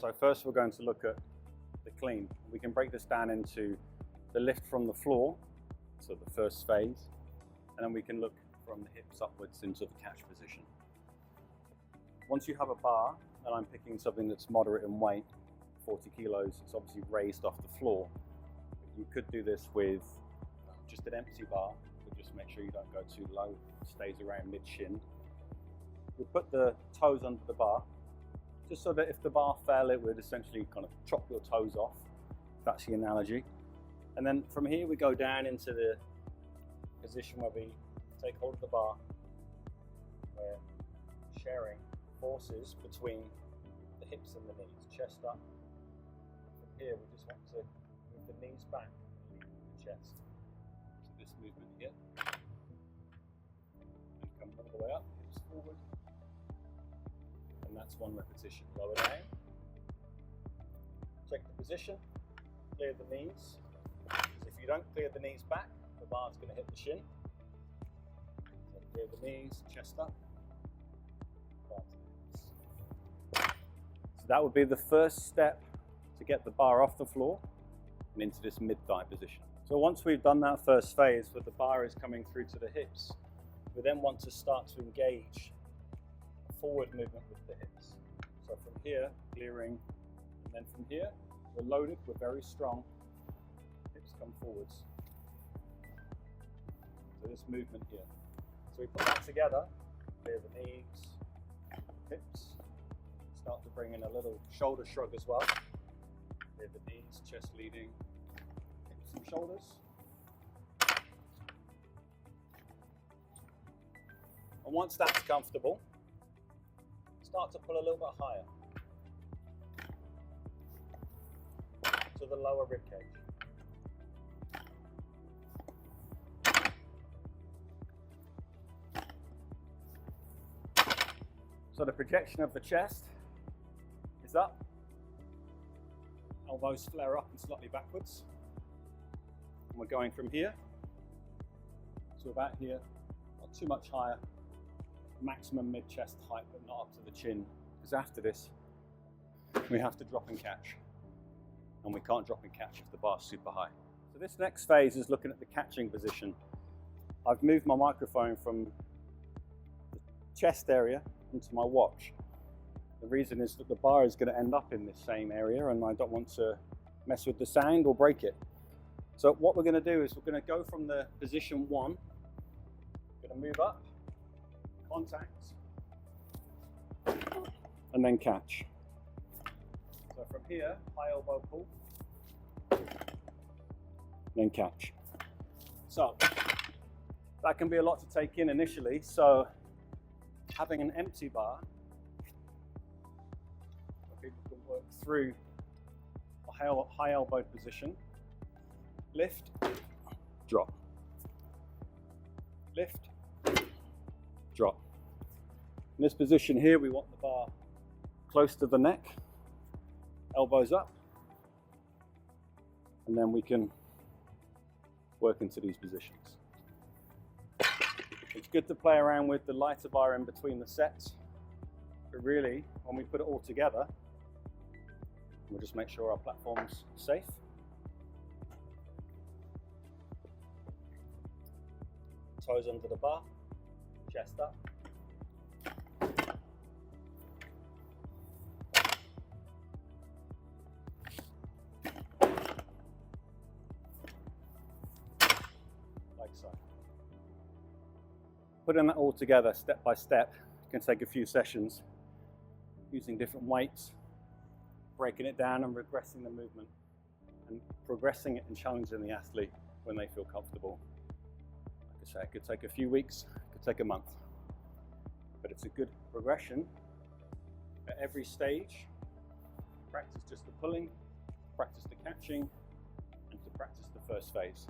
So first we're going to look at the clean. We can break this down into the lift from the floor, so the first phase, and then we can look from the hips upwards into the catch position. Once you have a bar, and I'm picking something that's moderate in weight, 40 kilos, it's obviously raised off the floor. You could do this with just an empty bar, but just make sure you don't go too low, it stays around mid-shin. You put the toes under the bar, just so that if the bar fell, it would essentially kind of chop your toes off. That's the analogy. And then from here we go down into the position where we take hold of the bar. We're sharing forces between the hips and the knees, chest up. From here we just want to move the knees back and lead the chest. So this movement here. And come all the way up, hips forward. And that's one repetition. Lower down. Check the position. Clear the knees. Because if you don't clear the knees back, the bar's going to hit the shin. So clear the knees, chest up. So that would be the first step to get the bar off the floor and into this mid-thigh position. So once we've done that first phase where the bar is coming through to the hips, we then want to start to engage a forward movement with the hips. So from here, clearing, and then from here, we're loaded, we're very strong, hips come forwards. So this movement here. So we put that together, clear the knees, hips, start to bring in a little shoulder shrug as well. Clear the knees, chest leading, hips and shoulders. And once that's comfortable, start to pull a little bit higher to the lower rib cage. So the projection of the chest is up, elbows flare up and slightly backwards. And we're going from here to about here, not too much higher, maximum mid-chest height, but not up to the chin. Because after this, we have to drop and catch. And we can't drop and catch if the bar's super high. So this next phase is looking at the catching position. I've moved my microphone from the chest area into my watch. The reason is that the bar is going to end up in this same area and I don't want to mess with the sound or break it. So what we're going to do is we're going to go from the position 1, we're going to move up, contact, and then catch. So from here, high elbow pull, then catch. So that can be a lot to take in initially, so having an empty bar, people can work through a high elbowed position, lift, drop, lift, drop. In this position here, we want the bar close to the neck, elbows up, and then we can work into these positions. It's good to play around with the lighter bar in between the sets, but really, when we put it all together, we'll just make sure our platform's safe. Toes under the bar, chest up. Like so. Putting that all together step by step can take a few sessions using different weights, breaking it down and regressing the movement and progressing it and challenging the athlete when they feel comfortable. Like I say, it could take a few weeks, it could take a month, but it's a good progression at every stage. Practice just the pulling, practice the catching, and to practice the first phase.